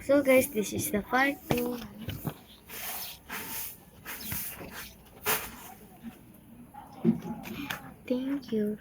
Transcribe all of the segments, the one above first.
So guys, this is the part 2. Thank you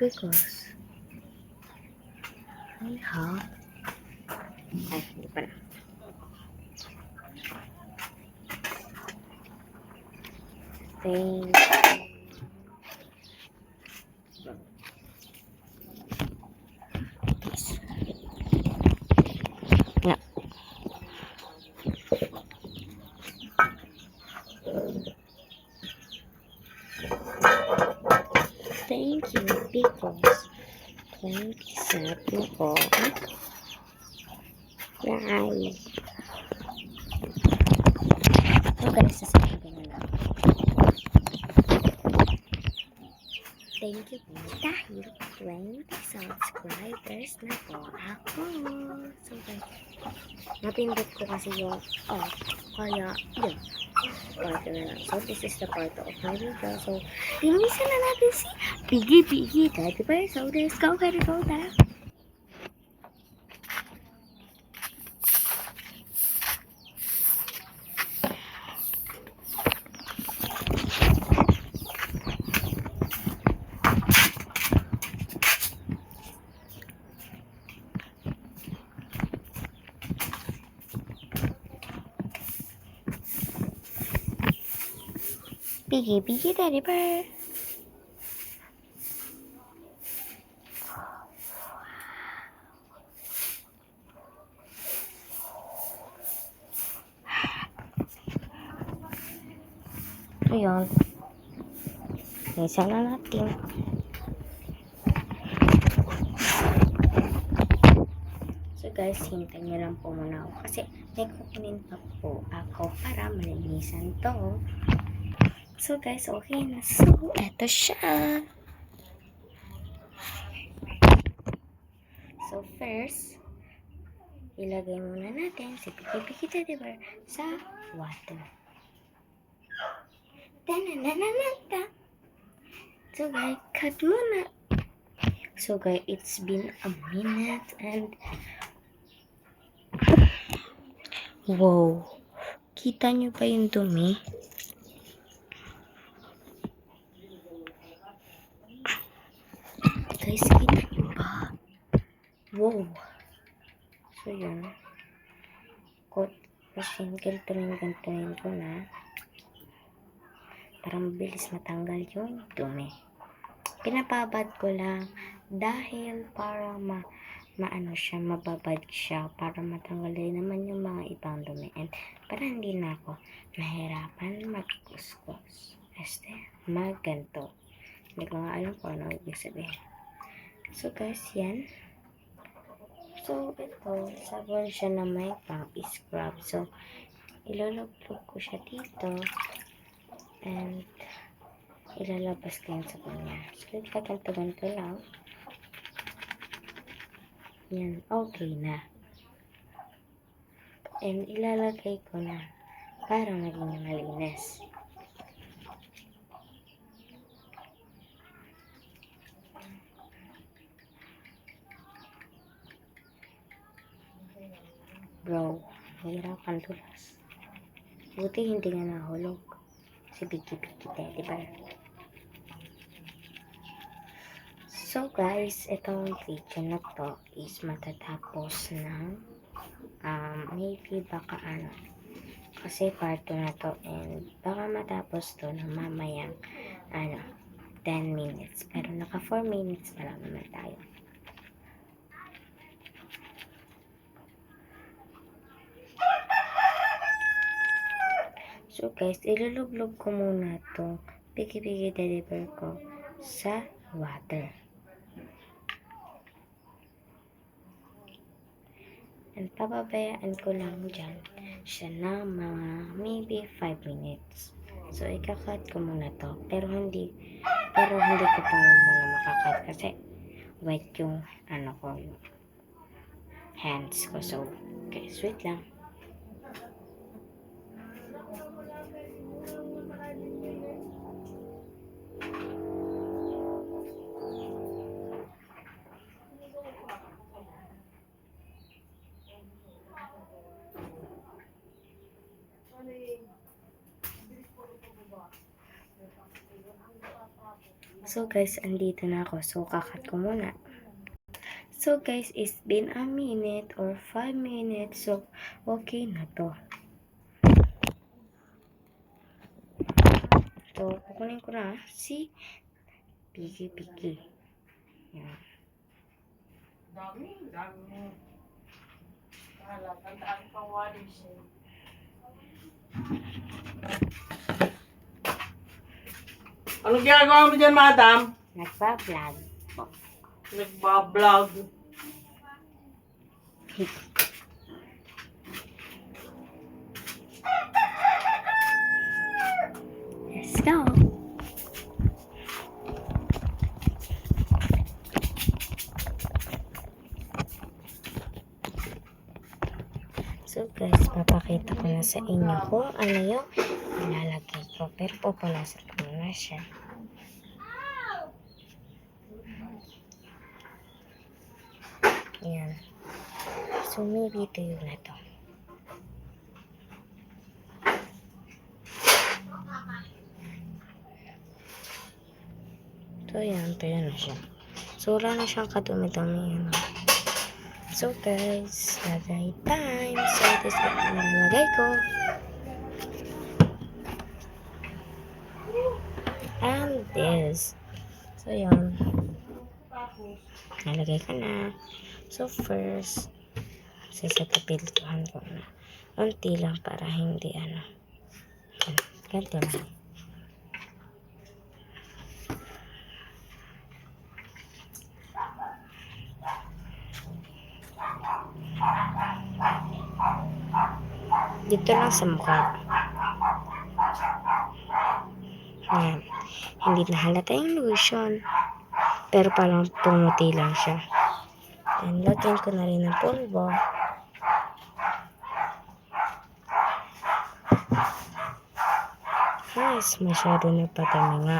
because I have hindi pala. Thank yeah. Thank you because 27 ko. Yay! So guys, sasabihin na lang. Thank you po dahil 20 subscribers na po ako. So guys, napindot ko kasi yung off. Kaya, yun. Part na lang. So, this is the part of my video. So, inimisa na natin si Piggy Daddy Bear. So, let's go. Let's go. Tara. Piggy Daddy Bear. Ayun. Isa na natin. So guys, hintayin nyo lang po muna ako kasi may kukunin pa po ako para malinisan to. So guys, okay na. So, eto siya. So first, ilagay muna natin si Piggy Daddy Bear sa water. Ta-na-na-na-na-ta. So guys, cut muna. So guys, it's been a minute and wow, kita nyo ba yung dumi? Guys, kita nyo ba? Wow. So yun. Gantunin ko na. Para mabilis matanggal yung dumi. Pinapabad ko lang dahil para maano siya, mababad siya para matanggal din naman yung mga ibang dumi and para hindi na ako mahirapan magkuskus. Magganto. Hindi ko nga alam kung ano ibig sabihin. So guys, yan. So ito, sabon siya na may pang scrub. So iluluglog ko siya dito and ilalabas ko yung sabon niya. So ganito lang. Yan, okay na. And ilalagay ko na para maging malinis. Bro, mahirapan tulas. Buti hindi nga nahulog si Piggy Daddy Bear. So guys, itong video na to is matatapos ng maybe baka kasi part 2 na to and baka matapos to ng mamayang 10 minutes pero naka 4 minutes pa lang naman tayo. So guys, iluluglog ko muna to Piggy Daddy Bear ko sa water. And pababayaan ko lang dyan siya na mga maybe 5 minutes. So, ikakat ko muna to. Pero hindi ko pa muna makakat kasi wet yung yung hands ko. So, okay, sweet lang. So guys, andito na ako. So kakat ko muna. So guys, it's been a minute or 5 minutes. So okay na to. So kukunin ko na si Piki. Yan. Dami mo. Wala, tandaan pang wali siya. Anong ginagawa mo dyan, madam? Nagpa-vlog. Nagbablog. Let's go. So guys, papakita ko na sa inyo kung ano yung ilalagay ko. Pero pupunasan ko muna siya. Yan. So maybe ito yung na to. So yan, ito yan na siya. So wala na siyang kadumi-dumi. Yan. So guys, lagay time. So this is yung nalagay ko. And this. So yun. Nalagay ka na. So first, sasatapiltuhan ko na. Unti lang para hindi ano. Ganito lang. Dito lang sa mukha. Ayan. Hindi na halata yung lotion. Pero parang pumuti lang siya. And lagyan ko na rin ng pulbo. Guys, masyado nagpadami nga.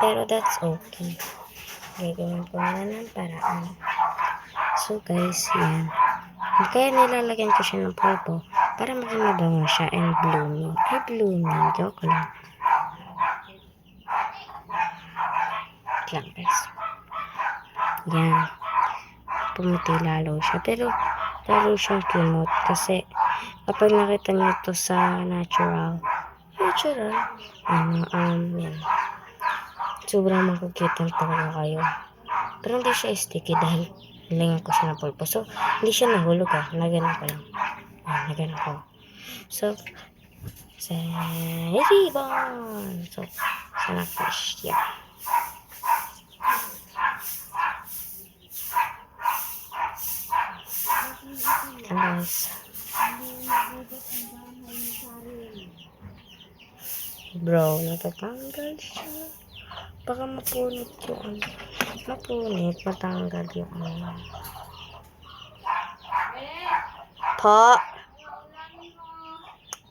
Pero that's okay. Gagawin ko na ng paraan. So guys, yan. Kaya nilalagyan ko siya ng pulbo para maging mabango siya and blooming. Ay, blooming. Joke lang. Lang guys. Yan. Pumuti lalo siya. Pero lalo siyang cute kasi kapag nakita niyo to sa natural, yan. Sobrang makikita talaga kayo. Pero hindi siya sticky dahil nilingan ko siya ng pulpo. So, hindi siya nahulog Naganan ko lang. Naganan ko. So, sa ribbon. So, sana fish. Yeah. Guys. Bro, natatanggal siya. Baka mapunit yung matanggal yung Po.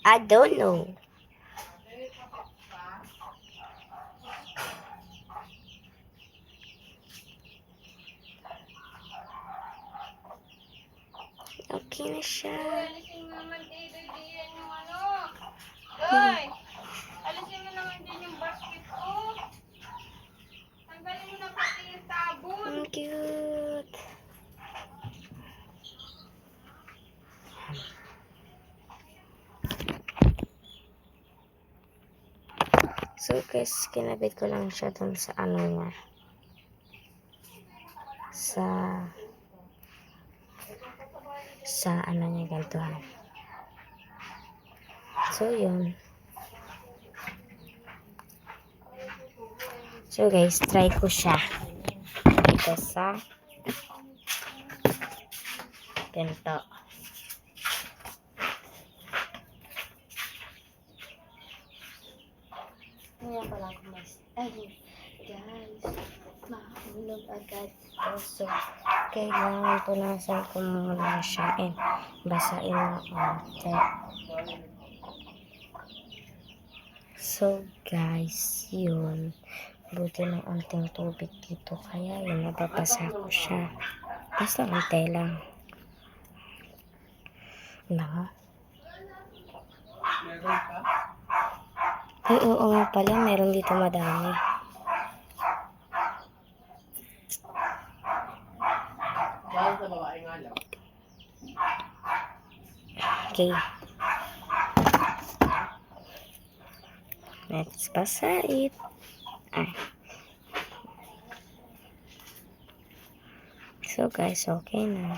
I don't know. Okay na siya. Alisin mo naman dito diyan yung ano. Hoy! Alisin mo naman din yung basket ko. Tanggalin mo na pati yung sabon. Ang cute. So guys, kinabit ko lang siya dun sa ano niya. Sa ano niya ganito. So yun. So guys, try ko siya. Ito sa ganito. Ngayon pala ako guys, mahulog agad. So, kailangan punasan ko muna siya and basain na konti. So, guys, yun. Buti ng unting tubig dito. Kaya yun, nababasa ko siya. Basta konti lang. Ay, oo nga pala. Meron dito madami. Okay. Let's basa it. Ay. So guys, okay na.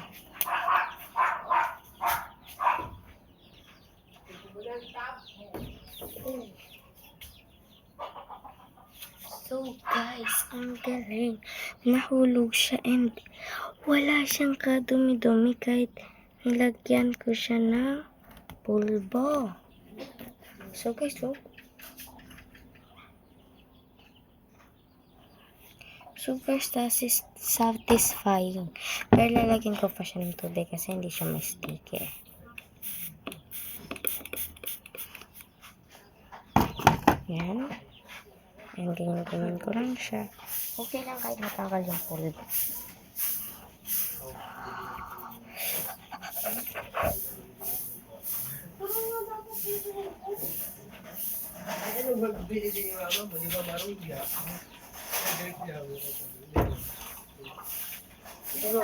So guys, ang galing. Nahulog siya and wala siyang kadumi-dumi kahit nilagyan ko siya ng pulbo. So guys, look. Super satisfying. Pero lalagyan ko pa siya ng tubig kasi hindi siya may sticky. Yan. And ganyan ko lang siya. Okay lang kahit matanggal yung pulbo. Pero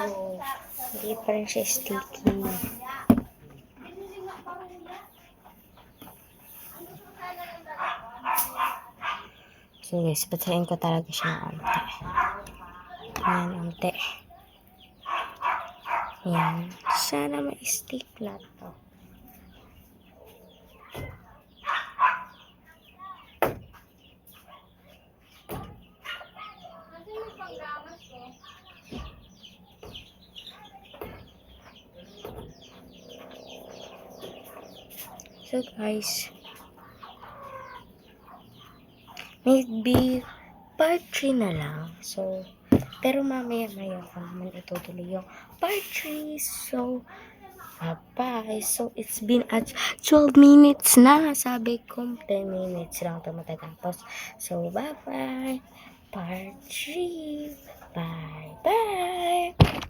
hindi pa rin siya sticky. So guys, patayin ko talaga siya ng onte. Ayan, onte. Ayan. Sana ma-stick lahat to. Kasi may panggamas ko. So guys, maybe part 3 na lang. So, pero mamaya-maya ko naman itutuloy yung part 3. So, bye-bye. So, it's been at 12 minutes na. Sabi ko, 10 minutes lang ito matatapos. So, bye-bye. Part 3. Bye-bye.